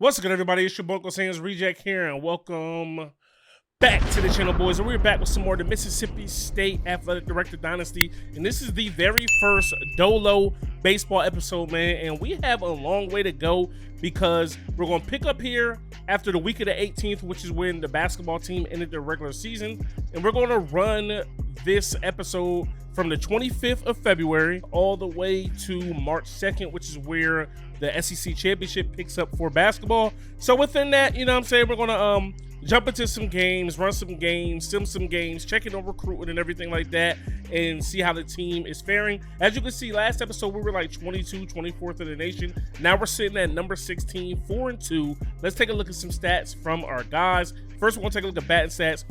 What's good, everybody? It's your UncleSamsReject here, and welcome back to the channel, boys. And we're back with some more of the Mississippi State Athletic Director Dynasty, and this is the very first Dolo baseball episode, man. And we have a long way to go because we're going to pick up here after the week of the 18th, which is when the basketball team ended their regular season, and we're going to run this episode from the 25th of February all the way to March 2nd, which is where the SEC championship picks up for basketball. So within that, you know what I'm saying, we're gonna jump into some games, run some games, sim some games, check in on recruiting and everything like that, and see how the team is faring. As you can see, last episode we were like 24th in the nation. Now we're sitting at number 16, 4-2. Let's take a look at some stats from our guys. First, we're gonna take a look at batting stats.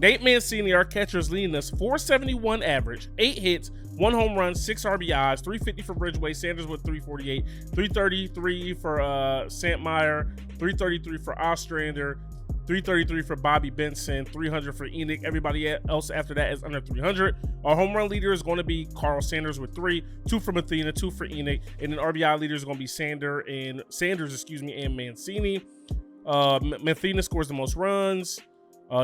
Nate Mancini, our catcher, is leading us. 471 average, 8 hits, 1 home run, 6 RBIs, 350 for Ridgeway, Sanders with 348, 333 for Santmeyer, 333 for Ostrander, 333 for Bobby Benson, 300 for Enoch. Everybody else after that is under 300. Our home run leader is going to be Carl Sanders with 3, 2 for Mathena, 2 for Enoch, and then RBI leaders are going to be Sanders, and Mancini. Mathena scores the most runs.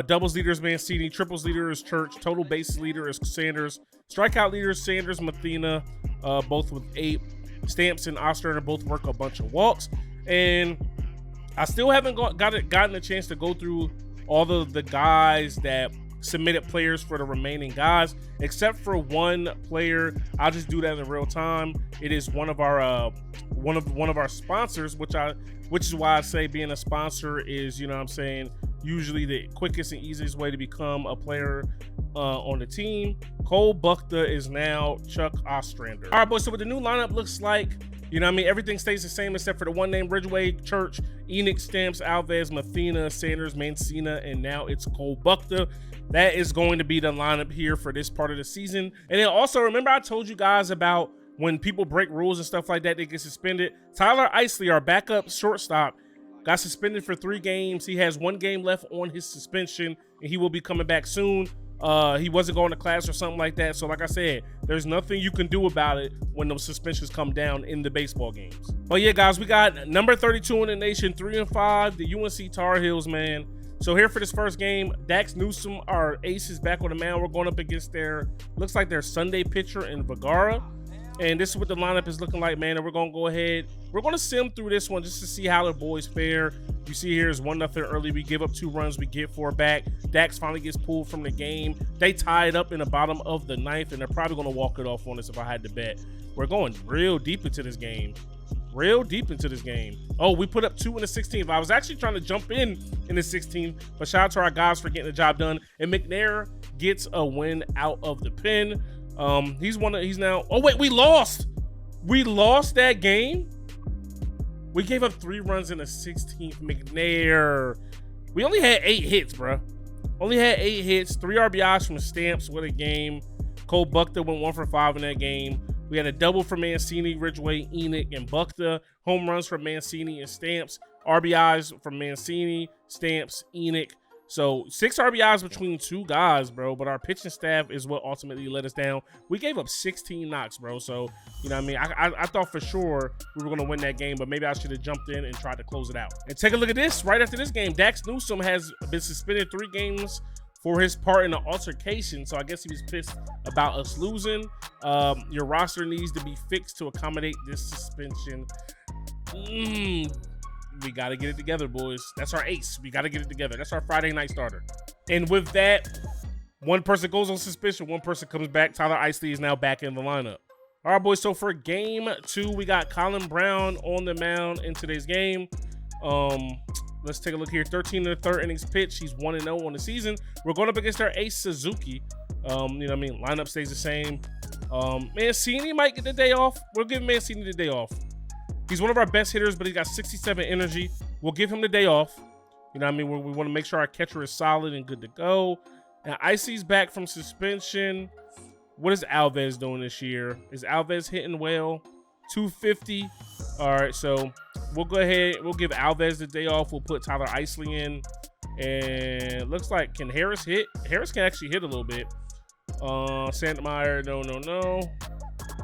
Doubles leader is Mancini, triples leader is Church, total bases leader is Sanders, strikeout leader is Sanders, Mathena, both with 8. Stamps and Ostrander both work a bunch of walks, and I still haven't gotten a chance to go through all of the guys that submitted players for the remaining guys, except for one player. I'll just do that in real time. It is one of our one of our sponsors, which is why I say being a sponsor is, you know what I'm saying, usually the quickest and easiest way to become a player on the team. Cole Buckta is now Chuck Ostrander. All right, boys, so what the new lineup looks like, you know what I mean, everything stays the same except for the one name: Ridgeway, Church, Enoch, Stamps, Alves, Mathena, Sanders, Mancina, and now it's Cole Buckta. That is going to be the lineup here for this part of the season. And then also, remember I told you guys about when people break rules and stuff like that, they get suspended. Tyler Isley, our backup shortstop, got suspended for 3 games. He has 1 game left on his suspension, and he will be coming back soon. He wasn't going to class or something like that. So like I said, there's nothing you can do about it when those suspensions come down in the baseball games. But yeah, guys, we got number 32 in the nation, 3-5, the UNC Tar Heels, man. So here for this first game, Dax Newsom, our ace, is back on the mound. We're going up against looks like their Sunday pitcher in Vergara. And this is what the lineup is looking like, man. And we're going to go ahead. We're going to sim through this one just to see how the boys fare. You see here is 1-0 early. We give up 2 runs. We get 4 back. Dax finally gets pulled from the game. They tie it up in the bottom of the 9th, and they're probably going to walk it off on us if I had to bet. We're going real deep into this game. Oh, we put up 2 in the 16th. I was actually trying to jump in the 16th, but shout out to our guys for getting the job done. And McNair gets a win out of the pen. He's now, oh wait, we lost that game. We gave up 3 runs in the 16th. McNair, we only had 8 hits, bro. Only had 8 hits, 3 RBIs from Stamps with a game. Cole Buckta went 1 for 5 in that game. We had a double for Mancini, Ridgeway, Enoch, and Buckta. Home runs from Mancini and Stamps. RBIs from Mancini, Stamps, Enoch. So 6 RBIs between 2 guys, bro. But our pitching staff is what ultimately let us down. We gave up 16 knocks, bro. So, you know what I mean? I thought for sure we were going to win that game, but maybe I should have jumped in and tried to close it out. And take a look at this. Right after this game, Dax Newsom has been suspended 3 games for his part in the altercation. So I guess he was pissed about us losing. Your roster needs to be fixed to accommodate this suspension. We got to get it together, boys. That's our ace. We got to get it together. That's our Friday night starter. And with that, 1 person goes on suspension, 1 person comes back. Tyler Isley is now back in the lineup. All right, boys. So for game 2, we got Colin Brown on the mound in today's game. Let's take a look here. 13 in the 3rd innings pitch. He's 1-0 on the season. We're going up against our ace Suzuki. You know what I mean? Lineup stays the same. Mancini might get the day off. We'll give Mancini the day off. He's one of our best hitters, but he's got 67 energy. We'll give him the day off. You know what I mean? We want to make sure our catcher is solid and good to go. And Icy's back from suspension. What is Alves doing this year? Is Alves hitting well? 250. All right, so we'll go ahead. We'll give Alves the day off. We'll put Tyler Isley in. And looks like, can Harris hit? Harris can actually hit a little bit. Santmeyer, no.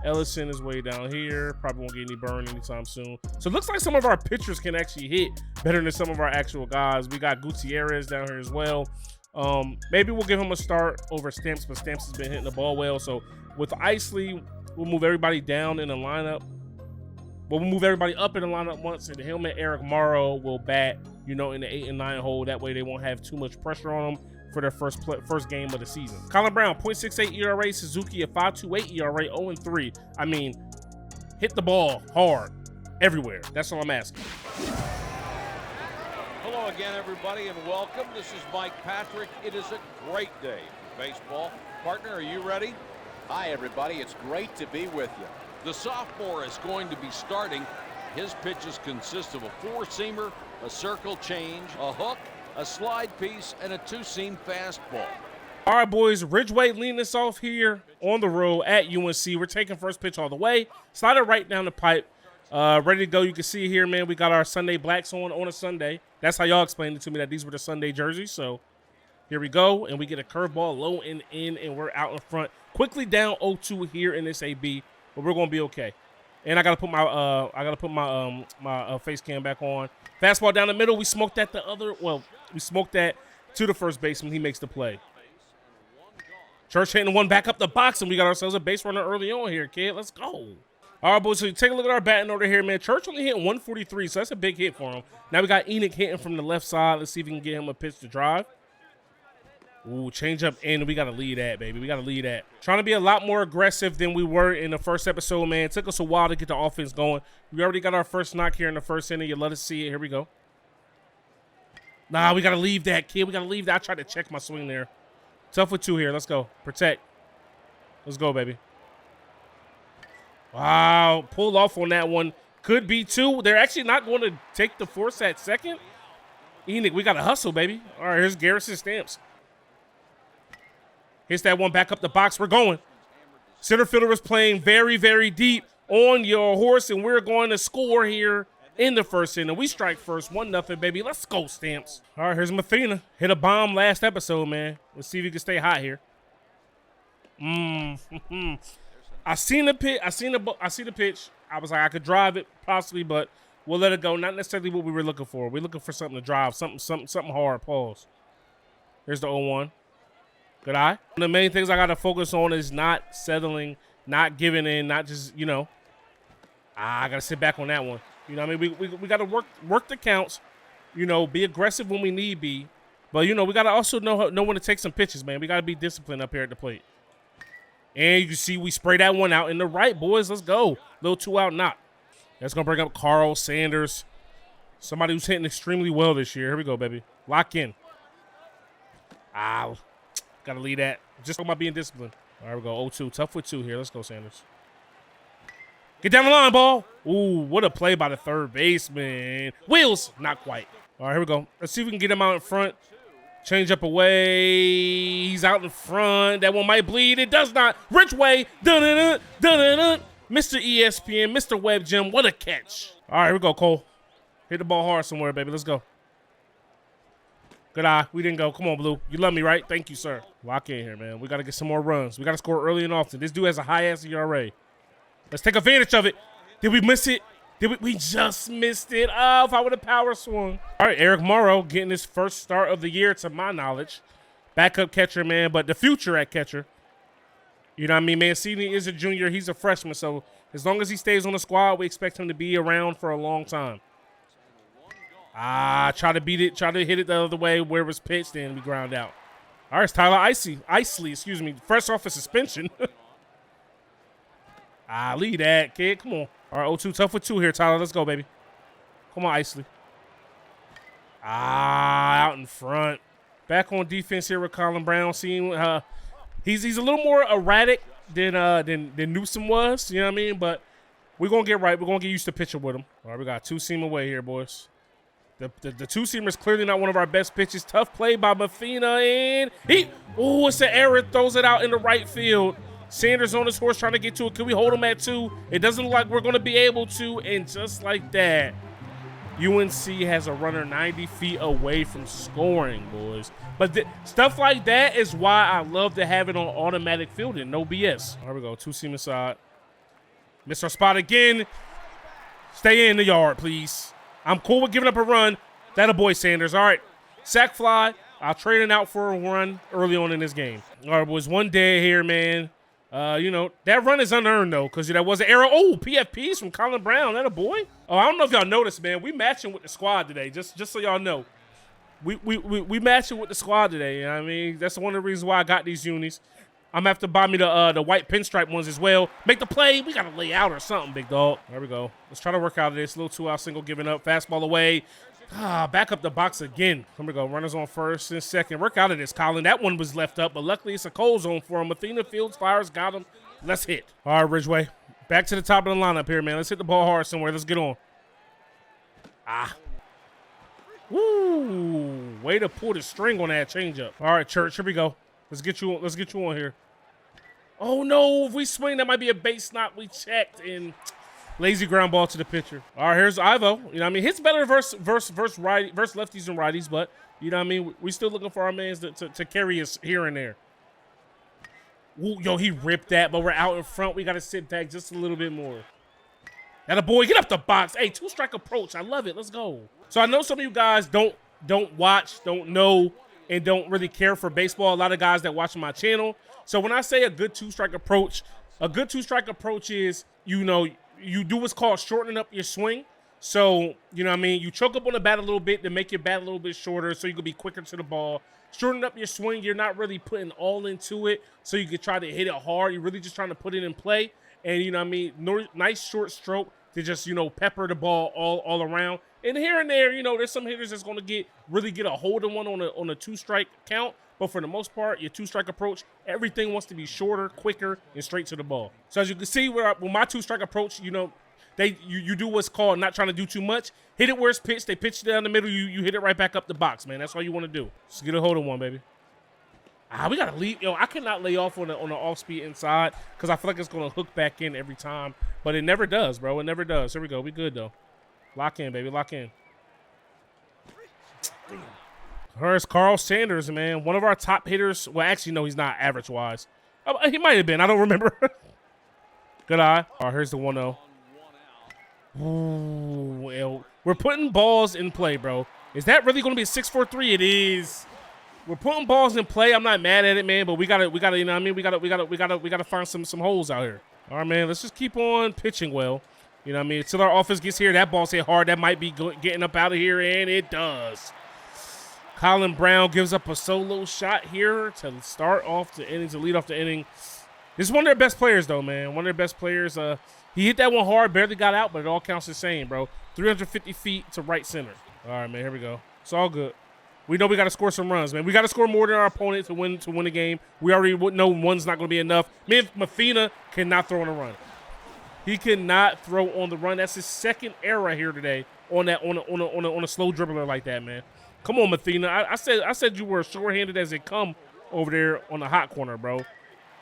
Ellison is way down here. Probably won't get any burn anytime soon. So it looks like some of our pitchers can actually hit better than some of our actual guys. We got Gutierrez down here as well. Maybe we'll give him a start over Stamps, but Stamps has been hitting the ball well. So with Isley, we'll move everybody down in the lineup. We'll move everybody up in the lineup once, and Hillman, Eric Morrow will bat, you know, in the 8 and 9 hole. That way they won't have too much pressure on them for their first game of the season. Colin Brown, 0.68 ERA. Suzuki, a 5.28 ERA, 0-3. I mean, hit the ball hard everywhere. That's all I'm asking. Hello again, everybody, and welcome. This is Mike Patrick. It is a great day for baseball. Partner, are you ready? Hi, everybody. It's great to be with you. The sophomore is going to be starting. His pitches consist of a four-seamer, a circle change, a hook, a slide piece, and a two-seam fastball. All right, boys. Ridgeway leading us off here on the road at UNC. We're taking first pitch all the way. Slide it right down the pipe. Ready to go. You can see here, man, we got our Sunday blacks on a Sunday. That's how y'all explained it to me, that these were the Sunday jerseys. So here we go, and we get a curveball low and in, and we're out in front. Quickly down 0-2 here in this AB. But we're gonna be okay. And I gotta put my face cam back on. Fastball down the middle. We smoked that we smoked that to the first baseman. He makes the play. Church hitting one back up the box, and we got ourselves a base runner early on here, kid. Let's go. All right, boys. So take a look at our batting order here, man. Church only hit 143, so that's a big hit for him. Now we got Enoch hitting from the left side. Let's see if we can get him a pitch to drive. Ooh, change up in. We got to lead that, baby. We got to lead that. Trying to be a lot more aggressive than we were in the first episode, man. It took us a while to get the offense going. We already got our first knock here in the first inning. You let us see it. Here we go. Nah, we got to leave that, kid. We got to leave that. I tried to check my swing there. Tough with two here. Let's go. Protect. Let's go, baby. Wow. Pulled off on that one. Could be two. They're actually not going to take the force at second. Enoch, we got to hustle, baby. All right, here's Garrison Stamps. Hits that one back up the box. We're going. Center fielder is playing very, very deep on your horse, and we're going to score here in the first inning. We strike first, 1-0, baby. Let's go, Stamps. All right, here's Mathena. Hit a bomb last episode, man. Let's see if he can stay hot here. I seen the pitch. I see the pitch. I was like, I could drive it possibly, but we'll let it go. Not necessarily what we were looking for. We're looking for something to drive, something hard. Pause. Here's the 0-1. Good eye. One of the main things I got to focus on is not settling, not giving in, not just, you know. I got to sit back on that one. You know what I mean? We got to work the counts, you know, be aggressive when we need be. But, you know, we got to also know when to take some pitches, man. We got to be disciplined up here at the plate. And you can see we spray that one out in the right, boys. Let's go. Little 2-out knock. That's going to bring up Carl Sanders, somebody who's hitting extremely well this year. Here we go, baby. Lock in. Ow. Got to lead that. Just talking about being disciplined. All right, we go 0-2. Tough with two here. Let's go, Sanders. Get down the line, ball. Ooh, what a play by the third baseman. Wheels. Not quite. All right, here we go. Let's see if we can get him out in front. Change up away. He's out in front. That one might bleed. It does not. Ridgeway. Dun-dun-dun. Dun-dun-dun. Mr. ESPN. Mr. Web Gym. What a catch. All right, here we go, Cole. Hit the ball hard somewhere, baby. Let's go. Good eye. We didn't go. Come on, Blue. You love me, right? Thank you, sir. Lock in here, man. We got to get some more runs. We got to score early and often. This dude has a high-ass ERA. Let's take advantage of it. Did we miss it? We just missed it. Oh, if I would have power swung. All right, Eric Morrow getting his first start of the year, to my knowledge. Backup catcher, man, but the future at catcher. You know what I mean? Mancini is a junior. He's a freshman, so as long as he stays on the squad, we expect him to be around for a long time. Try to beat it. Try to hit it the other way where it was pitched, and we ground out. All right, it's Tyler Isley, excuse me. Fresh off a suspension. Lead that, kid. Come on. All right, 0-2. Tough with two here, Tyler. Let's go, baby. Come on, Isley. Out in front. Back on defense here with Colin Brown. Seeing he's a little more erratic than Newsom was. You know what I mean? But we're going to get right. We're going to get used to pitching with him. All right, we got two-seam away here, boys. The two-seamer is clearly not one of our best pitches. Tough play by Mathena, and it's an error. Throws it out in the right field. Sanders on his horse trying to get to it. Can we hold him at two? It doesn't look like we're going to be able to, and just like that, UNC has a runner 90 feet away from scoring, boys. But stuff like that is why I love to have it on automatic fielding. No BS. There we go. Two-seam inside. Missed our spot again. Stay in the yard, please. I'm cool with giving up a run. That a boy, Sanders. All right. Sack fly. I'll trade it out for a run early on in this game. All right, boys. One day here, man. You know, that run is unearned, though, because that was an arrow. Oh, PFPs from Colin Brown. That a boy? Oh, I don't know if y'all noticed, man. We matching with the squad today, just so y'all know. We matching with the squad today. You know what I mean? That's one of the reasons why I got these unis. I'm going to have to buy me the white pinstripe ones as well. Make the play. We got to lay out or something, big dog. There we go. Let's try to work out of this. Little 2-out single giving up. Fastball away. Back up the box again. Here we go. Runners on first and second. Work out of this, Colin. That one was left up, but luckily it's a cold zone for him. Athena Fields fires, got him. Let's hit. All right, Ridgeway. Back to the top of the lineup here, man. Let's hit the ball hard somewhere. Let's get on. Woo. Way to pull the string on that changeup. All right, Church. Here we go. Let's get you on here. Oh, no. If we swing, that might be a base knock. We checked and lazy ground ball to the pitcher. All right, here's Ivo. You know what I mean? Hits better versus lefties and righties, but, you know what I mean? We still looking for our mans to carry us here and there. Ooh, yo, he ripped that, but we're out in front. We got to sit back just a little bit more. That a boy. Get up the box. Hey, 2-strike approach. I love it. Let's go. So I know some of you guys don't watch, don't know, and don't really care for baseball. A lot of guys that watch my channel. So when I say a good 2-strike approach is, you know, you do what's called shortening up your swing. So, you know what I mean? You choke up on the bat a little bit to make your bat a little bit shorter so you can be quicker to the ball. Shorten up your swing. You're not really putting all into it so you can try to hit it hard. You're really just trying to put it in play. And, you know what I mean? Nice short stroke to just, you know, pepper the ball all around. And here and there, you know, there's some hitters that's going to really get a hold of one on a 2-strike count. But for the most part, your 2-strike approach, everything wants to be shorter, quicker, and straight to the ball. So as you can see, with my 2-strike approach, you know, you do what's called not trying to do too much. Hit it where it's pitched. They pitch it down the middle. You hit it right back up the box, man. That's all you want to do. Just get a hold of one, baby. We got to leave. Yo, I cannot lay off on the off-speed inside because I feel like it's going to hook back in every time. But it never does, bro. It never does. Here we go. We good, though. Lock in, baby. Lock in. Here's Carl Sanders, man. One of our top hitters. Well, actually, no, he's not average-wise. He might have been. I don't remember. Good eye. All right, here's the 1-0. Ooh, well, we're putting balls in play, bro. Is that really going to be a 6-4-3? It is. We're putting balls in play. I'm not mad at it, man, but we gotta, you know what I mean? We gotta find some holes out here. All right, man. Let's just keep on pitching well. You know what I mean? Until our offense gets here, that ball's hit hard. That might be getting up out of here, and it does. Colin Brown gives up a solo shot here to start off the inning, to lead off the inning. This is one of their best players, though, man. One of their best players. He hit that one hard, barely got out, but it all counts the same, bro. 350 feet to right center. All right, man. Here we go. It's all good. We know we got to score some runs, man. We got to score more than our opponent to win the game. We already know one's not going to be enough. Man, Mathena cannot throw on a run. He cannot throw on the run. That's his second error here today on a slow dribbler like that, man. Come on, Mathena. I said you were short-handed as it come over there on the hot corner, bro.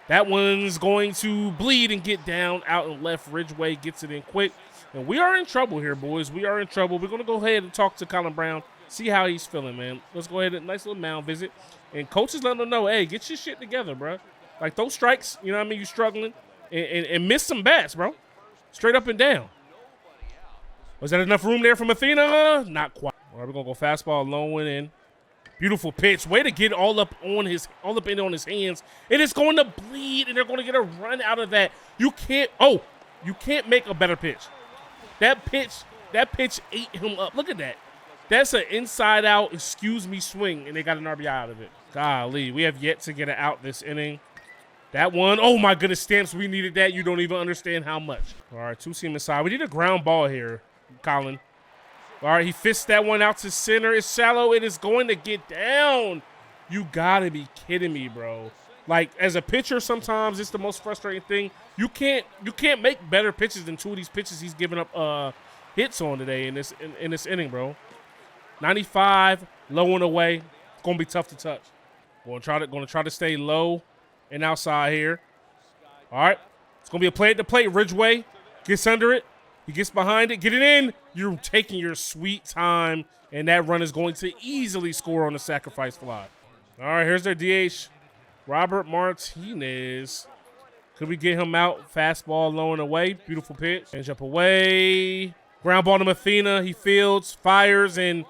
That one's going to bleed and get down out and left. Ridgeway gets it in quick. And we are in trouble here, boys. We are in trouble. We're going to go ahead and talk to Colin Brown, see how he's feeling, man. Let's go ahead and nice little mound visit. And coaches letting him know, hey, get your shit together, bro. Like those strikes, you know what I mean? You struggling and miss some bats, bro. Straight up and down. Was that enough room there from Athena? Not quite. All right, we're going to go fastball, low one in. Beautiful pitch. Way to get all up in on his hands. It is going to bleed, and they're going to get a run out of that. You can't make a better pitch. That pitch ate him up. Look at that. That's an inside-out, excuse me, swing, and they got an RBI out of it. Golly, we have yet to get it out this inning. That one, oh my goodness, Stamps, we needed that. You don't even understand how much. All right, two-seam inside. We need a ground ball here, Colin. All right, he fists that one out to center. It's shallow. It is going to get down. You got to be kidding me, bro. Like, as a pitcher, sometimes it's the most frustrating thing. You can't make better pitches than two of these pitches he's giving up hits on today in this inning, bro. 95, low and away. It's going to be tough to touch. Going to try to stay low and outside here. All right. It's going to be a play at the plate. Ridgeway gets under it. He gets behind it. Get it in. You're taking your sweet time, and that run is going to easily score on the sacrifice fly. All right, here's their DH. Robert Martinez Could we get him out? Fastball low and away. Beautiful pitch. Change up away. Ground ball to Mathena. He fields, fires, and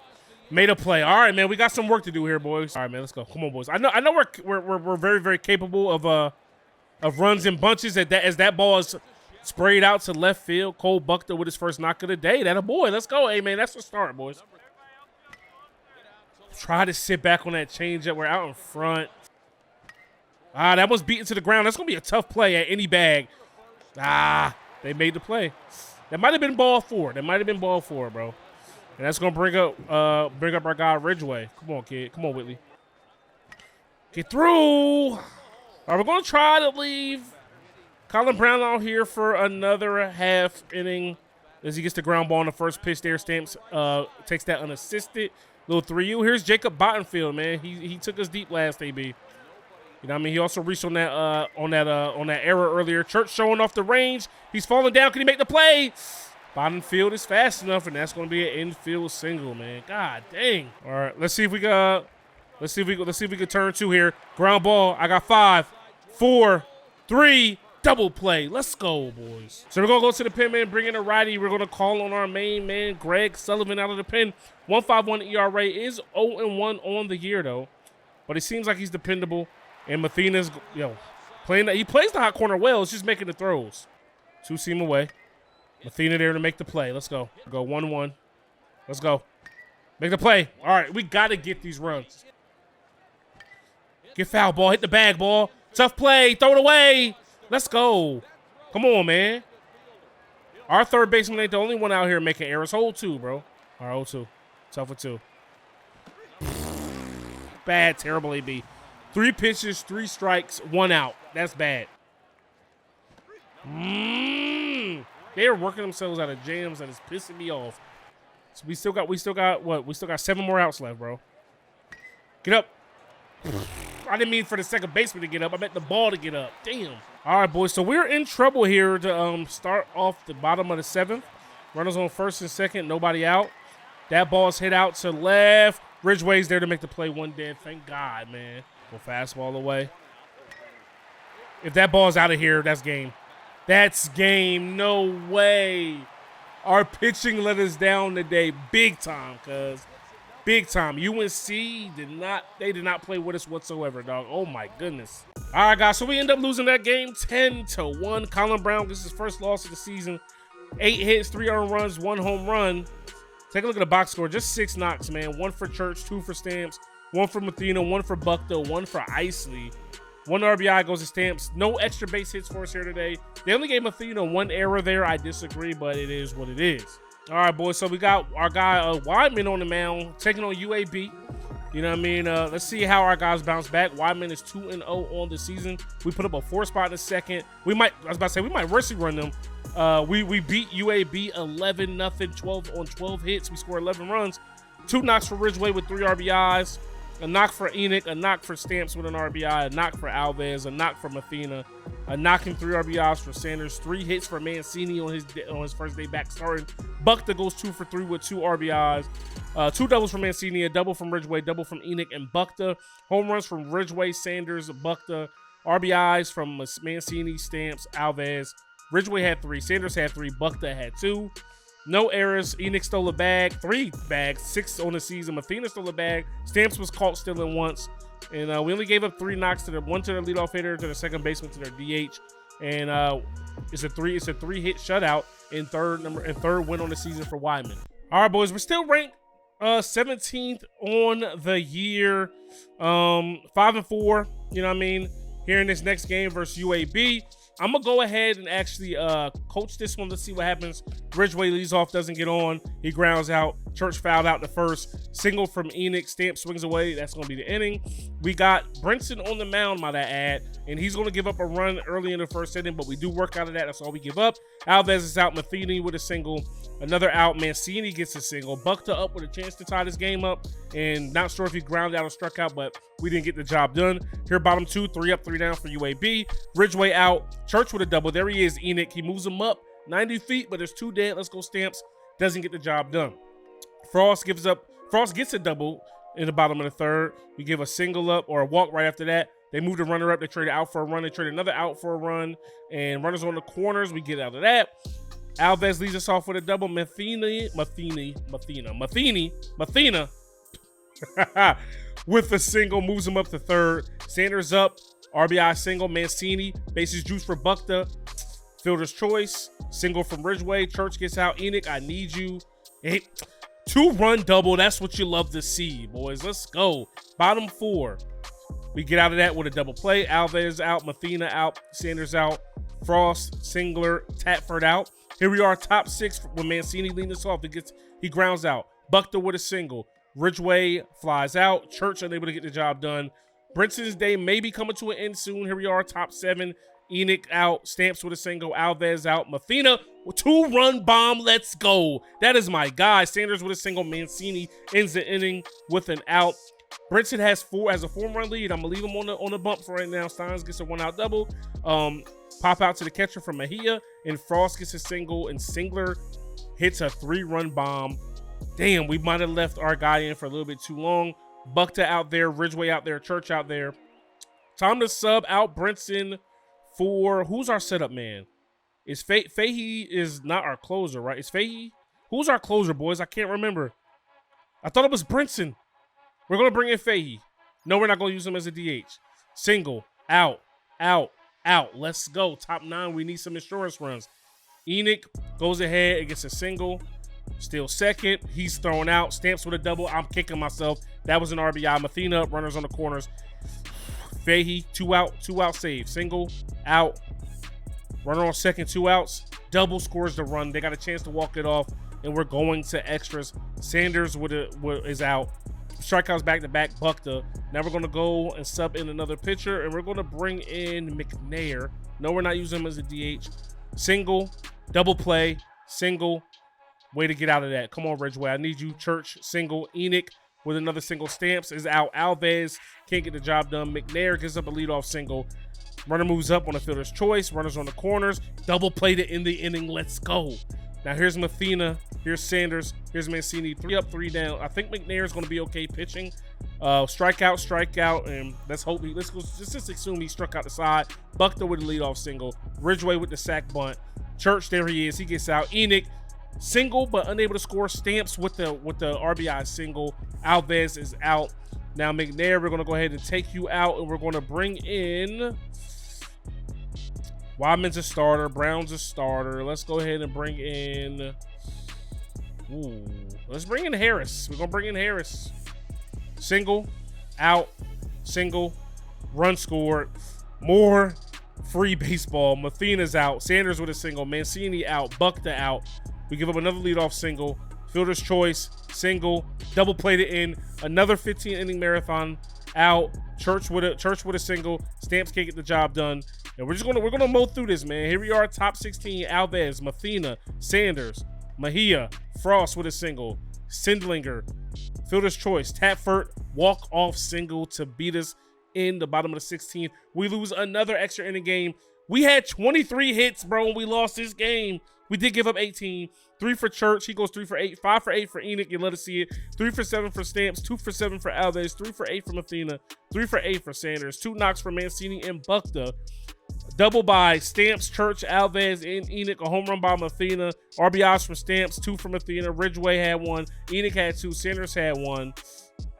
made a play. All right, man. We got some work to do here, boys. All right, man. Let's go. Come on, boys. I know we're very, very capable of runs and bunches as that ball is sprayed out to left field. Cole Buckner with his first knock of the day. That a boy. Let's go. Hey, man. That's the start, boys. Try to sit back on that changeup. We're out in front. Ah, that was beaten to the ground. That's going to be a tough play at any bag. Ah, they made the play. That might have been ball 4. That might have been ball 4, bro. And that's going to bring up our guy Ridgway. Come on, kid. Come on, Whitley. Get through. All right, we're going to try to leave Colin Brown out here for another half inning as he gets the ground ball on the first pitch there. Stamps takes that unassisted. Little 3-U. Here's Jacob Bottenfield, man. He took us deep last AB. You know what I mean? He also reached on that error earlier. Church showing off the range. He's falling down. Can he make the play? Bottenfield is fast enough, and that's going to be an infield single, man. God dang. All right, let's see if we can turn 2 here. Ground ball. I got 5, 4, 3. Double play. Let's go, boys. So we're going to go to the pen, man, bring in a righty. We're going to call on our main man, Greg Sullivan, out of the pen. 1.51 ERA is 0-1 on the year, though. But it seems like he's dependable. And Mathena's, playing that. He plays the hot corner well. It's just making the throws. 2-seam away. Mathena there to make the play. Let's go. Go 1-1. Let's go. Make the play. All right, we got to get these runs. Get foul ball. Hit the bag, ball. Tough play. Throw it away. Let's go. Come on, man. Our third baseman ain't the only one out here making errors. Hold 2, bro. All right, hold 2. Tough for 2. Bad, terrible AB. 3 pitches, 3 strikes, 1 out. That's bad. They're working themselves out of jams that is pissing me off. So we still got what? We still got 7 more outs left, bro. Get up. I didn't mean for the second baseman to get up. I meant the ball to get up. Damn. All right, boys. So we're in trouble here to start off the bottom of the 7th. Runners on first and second. Nobody out. That ball's hit out to left. Ridgway's there to make the play. 1 dead. Thank God, man. Go fastball away. If that ball's out of here, that's game. That's game. No way. Our pitching let us down today. Big time, cuz. Big time. UNC did not play with us whatsoever, dog. Oh, my goodness. All right, guys. So we end up losing that game 10-1. Colin Brown gets his first loss of the season. 8 hits, 3 earned runs, 1 home run. Take a look at the box score. Just 6 knocks, man. 1 for Church, 2 for Stamps, 1 for Mathena, 1 for Buckner, 1 for Isley. 1 RBI goes to Stamps. No extra base hits for us here today. They only gave Mathena 1 error there. I disagree, but it is what it is. All right, boys. So we got our guy Weidman on the mound, taking on UAB. You know what I mean? Let's see how our guys bounce back. Weidman is 2-0 on the season. We put up a 4 spot in the second. We might mercy run them. We beat UAB 11-0, 12 on 12 hits. We scored 11 runs. 2 knocks for Ridgway with 3 RBIs. A knock for Enoch, a knock for Stamps with an RBI, a knock for Alves, a knock for Mathena, a knock and 3 RBIs for Sanders, 3 hits for Mancini on his first day back starting. Buckner goes 2 for 3 with 2 RBIs, 2 doubles from Mancini, a double from Ridgway, double from Enoch and Buckner. Home runs from Ridgway, Sanders, Buckner, RBIs from Mancini, Stamps, Alves. Ridgway had 3, Sanders had 3, Buckner had 2. No errors. Enoch stole a bag, 3 bags, 6 on the season. Mathena stole a bag. Stamps was caught stealing once. And we only gave up 3 knocks to one to their leadoff hitter, to the second baseman, to their DH. And it's a 3-hit shutout in third win on the season for Weidman. All right, boys, we're still ranked 17th on the year. 5-4. You know what I mean? Here in this next game versus UAB. I'm going to go ahead and actually coach this one. Let's see what happens. Ridgway leads off, doesn't get on. He grounds out. Church fouled out the first. Single from Enoch. Stamp swings away. That's going to be the inning. We got Brinson on the mound, might I add, and he's going to give up a run early in the first inning, but we do work out of that. That's all we give up. Alves is out. Matheny with a single. Another out. Mancini gets a single. Buckner up with a chance to tie this game up, and not sure if he grounded out or struck out, but we didn't get the job done. Here, bottom 2, 3 up, 3 down for UAB. Ridgway out. Church with a double. There he is, Enoch. He moves him up 90 feet, but there's 2 dead. Let's go Stamps. Doesn't get the job done. Frost gets a double in the bottom of the 3rd. We give a single up or a walk right after that. They moved the runner up. They traded out for a run. They traded another out for a run. And runners on the corners. We get out of that. Alves leads us off with a double. Matheny with a single, moves him up to third. Sanders up, RBI single. Mancini, bases juice for Buckta. Fielder's choice, single from Ridgeway. Church gets out. Enoch, I need you. Hey, 2-run double. That's what you love to see, boys. Let's go. Bottom 4. We get out of that with a double play. Alves out, Matheny out, Sanders out, Frost, Singler, Tatford out. Here we are, top 6 with Mancini leading us off. He grounds out. Buckta with a single. Ridgeway flies out. Church unable to get the job done. Brinson's day may be coming to an end soon. Here we are, top 7. Enoch out. Stamps with a single. Alves out. Matheny with 2-run bomb. Let's go. That is my guy. Sanders with a single. Mancini ends the inning with an out. Brinson has a 4-run lead. I'm gonna leave him on the bump for right now. Steins gets a 1-out double. Pop out to the catcher from Mejia, and Frost gets a single, and Singler hits a 3-run bomb. Damn, we might have left our guy in for a little bit too long. Buckta out there, Ridgeway out there, Church out there. Time to sub out Brinson for who's our setup man? Is Fahey is not our closer, right? Is Fahey? Who's our closer, boys? I can't remember. I thought it was Brinson. We're gonna bring in Fahey. No, we're not gonna use him as a DH. Single, out, out, out. Let's go. Top 9. We need some insurance runs. Enoch goes ahead and gets a single. Still second. He's thrown out. Stamps with a double. I'm kicking myself. That was an RBI. Matheny up. Runners on the corners. Fahey, 2 out save. Single, out. Runner on second, 2 outs. Double scores the run. They got a chance to walk it off, and we're going to extras. Sanders is out. Strikeouts back-to-back, Buckta. Now we're going to go and sub in another pitcher, and we're going to bring in McNair. No, we're not using him as a DH. Single, double play, single. Way to get out of that. Come on, Ridgeway. I need you. Church, single. Enoch with another single. Stamps is out. Alves can't get the job done. McNair gives up a leadoff single. Runner moves up on a fielder's choice. Runners on the corners. Double play to end the inning. Let's go. Now here's Matheny, here's Sanders, here's Mancini. 3 up, 3 down. I think McNair is going to be okay pitching. Strikeout, and let's just assume he struck out the side. Buckta with the leadoff single. Ridgeway with the sack bunt. Church, there he is. He gets out. Enoch, single but unable to score. Stamps with the RBI single. Alves is out. Now McNair, we're going to go ahead and take you out, and we're going to bring in. Wyman's a starter. Brown's a starter. Let's go ahead and bring in. Let's bring in Harris. We're going to bring in Harris. Single, out, single, run scored. More free baseball. Matheny's out. Sanders with a single. Mancini out. Buckta out. We give up another leadoff single. Fielder's choice, single, double play to end. Another 15-inning marathon out. Church with a single. Stamps can't get the job done. And we're gonna mow through this, man. Here we are, top 16. Alves, Matheny, Sanders, Mejia, Frost with a single, Sindlinger, fielder's choice, Tatford, walk-off single to beat us in the bottom of the 16th. We lose another extra inning game. We had 23 hits, bro, and we lost this game. We did give up 18. 3 for Church. He goes 3 for 8. 5 for 8 for Enoch. You let us see it. 3 for 7 for Stamps. 2 for 7 for Alves. 3 for 8 for Matheny. 3 for 8 for Sanders. 2 knocks for Mancini and Buckta. Double by Stamps, Church, Alves, and Enoch. A home run by Matheny. RBIs for Stamps. 2 for Matheny. Ridgeway had 1. Enoch had 2. Sanders had 1.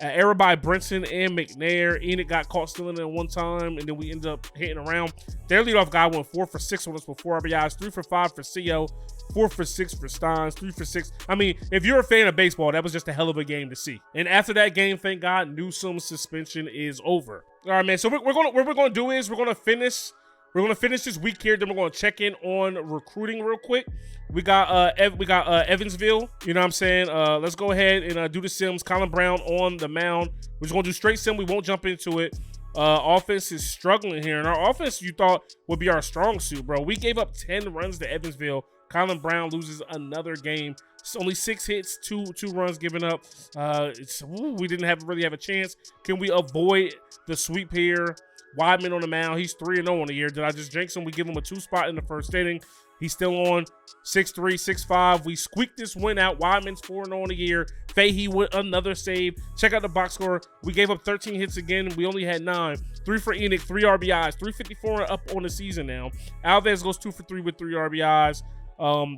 Error by Brinson and McNair. Enoch got caught stealing it one time, and then we ended up hitting around. Their leadoff guy went 4 for 6 on us with 4 RBIs. 3 for 5 for CO. 4 for 6 for Steins. 3 for 6. I mean, if you're a fan of baseball, that was just a hell of a game to see. And after that game, thank God, Newsom's suspension is over. All right, man. So what we're gonna do is we're gonna finish this week here. Then we're gonna check in on recruiting real quick. We got Evansville. You know what I'm saying? Let's go ahead and do the Sims. Colin Brown on the mound. We're just gonna do straight Sim. We won't jump into it. Offense is struggling here, and our offense you thought would be our strong suit, bro. We gave up 10 runs to Evansville. Colin Brown loses another game. It's only 6 hits, two runs given up. We didn't really have a chance. Can we avoid the sweep here? Weidman on the mound. He's 3-0 on the year. Did I just jinx him? We give him a 2 spot in the first inning. He's still on 6'3", 6'5". We squeaked this win out. Wyman's 4-0 on the year. Fahey with another save. Check out the box score. We gave up 13 hits again. We only had 9. 3 for Enoch, 3 RBIs. 354 up on the season now. Alves goes 2 for 3 with 3 RBIs.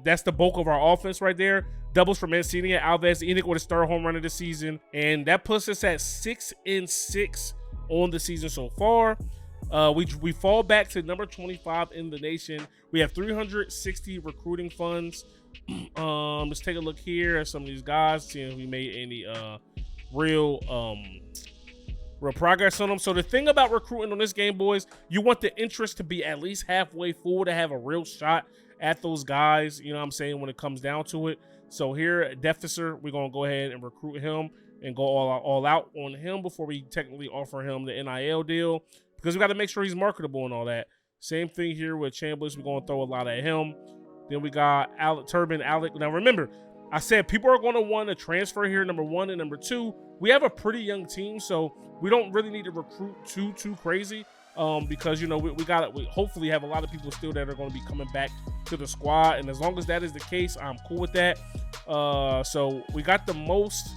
That's the bulk of our offense right there. Doubles for Mancini, Alves, Enoch with a third home run of the season. And that puts us at 6-6 on the season so far. We fall back to number 25 in the nation. We have 360 recruiting funds. Let's take a look here at some of these guys, seeing if we made any real progress on them. So the thing about recruiting on this game, boys, you want the interest to be at least halfway full to have a real shot at those guys, you know what I'm saying, when it comes down to it. So here, Deficit, we're going to go ahead and recruit him and go all out on him before we technically offer him the NIL deal, because we got to make sure he's marketable and all that. Same thing here with Chambliss. We're going to throw a lot at him. Then we got Alec, Turbin, Alec. Now, remember, I said people are going to want to transfer here, number 1, and number 2. We have a pretty young team, so we don't really need to recruit too crazy, because, you know, we hopefully have a lot of people still that are going to be coming back to the squad, and as long as that is the case, I'm cool with that. So we got the most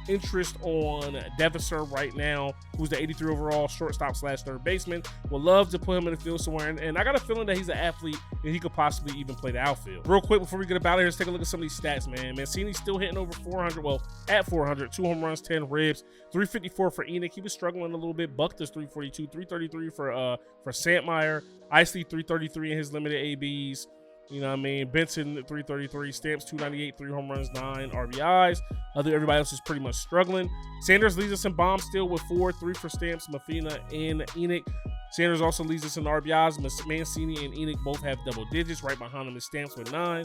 interest on Deficit right now, who's the 83 overall shortstop / third baseman. Would love to put him in the field somewhere, and I got a feeling that he's an athlete and he could possibly even play the outfield. Real quick before we get up out of here, let's take a look at some of these stats, man. Mancini's still hitting over 400, well, at 400, 2 home runs, 10 ribs, 354 for Enoch. He was struggling a little bit. Buck does 342, 333 for Santmeyer. Isley 333 in his limited ABs. You know what I mean? Benson 333, Stamps 298, 3 home runs, 9 RBIs. Everybody else is pretty much struggling. Sanders leads us in bombs still with 4, 3 for Stamps, Mafina, and Enoch. Sanders also leads us in RBIs. Mancini and Enoch both have double digits. Right behind him is Stamps with 9.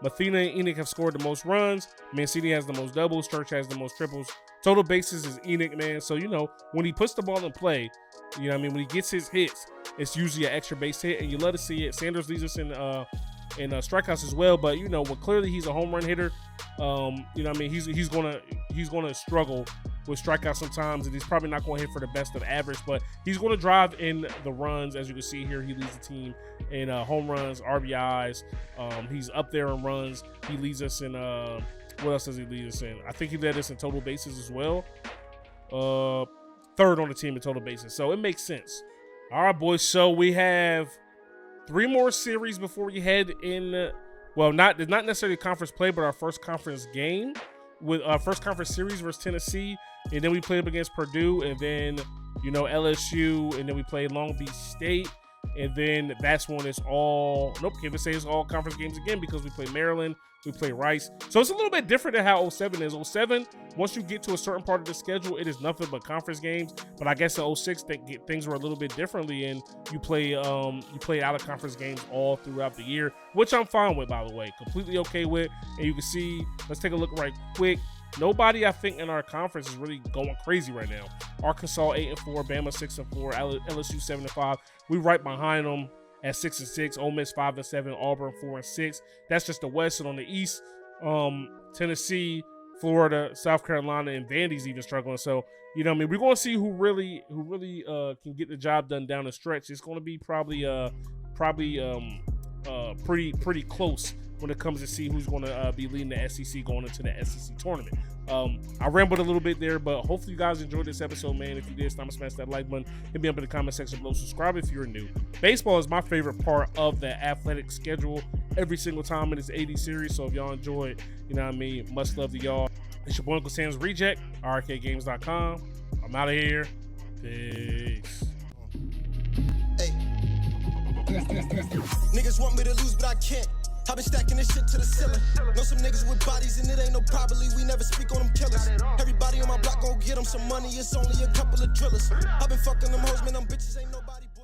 Mathena and Enoch have scored the most runs. Mancini has the most doubles. Church has the most triples. Total bases is Enoch, man. So, you know, when he puts the ball in play, you know what I mean, when he gets his hits, it's usually an extra base hit, and you love to see it. Sanders leads us in strikeouts as well, but, you know, clearly he's a home run hitter. You know what I mean, he's gonna struggle with strikeouts sometimes, and he's probably not going to hit for the best of average, but he's going to drive in the runs. As you can see here, he leads the team in home runs, RBIs. He's up there in runs. He leads us in what else does he lead us in? I think he led us in total bases as well. Third on the team in total bases, so it makes sense. All right, boys, so we have 3 more series before we head in. Well, not necessarily conference play, but our first conference game with our first conference series versus Tennessee, and then we play up against Purdue, and then, you know, LSU, and then we play Long Beach State, and then that's when it's all can't even say it's all conference games again, because we play Maryland, we play Rice. So it's a little bit different than how 07 is. 07, once you get to a certain part of the schedule, it is nothing but conference games. But I guess in 06, things were a little bit differently, and you play out of conference games all throughout the year, which I'm fine with, by the way. Completely okay with. And you can see, let's take a look right quick. Nobody, I think, in our conference is really going crazy right now. Arkansas 8-4, Bama 6-4, LSU 7-5. We right behind them at 6-6, Ole Miss 5-7, Auburn 4-6. That's just the West. And on the East, Tennessee, Florida, South Carolina, and Vandy's even struggling. So, you know what I mean, we're going to see who really can get the job done down the stretch. It's going to be probably pretty close when it comes to see who's going to be leading the SEC going into the SEC tournament. I rambled a little bit there, but hopefully you guys enjoyed this episode, man. If you did, stop and smash that like button. Hit me up in the comment section below. Subscribe if you're new. Baseball is my favorite part of the athletic schedule every single time in this AD series. So if y'all enjoy it, you know what I mean, much love to y'all. It's your boy Uncle Sam's Reject, rkgames.com. I'm out of here. Peace. Hey. Niggas want me to lose, but I can't. I've been stacking this shit to the ceiling. Know some niggas with bodies and it ain't no probably. We never speak on them killers. Everybody on my block gon' get them some money. It's only a couple of drillers. I've been fucking them hoes, man. Them bitches ain't nobody. Boy,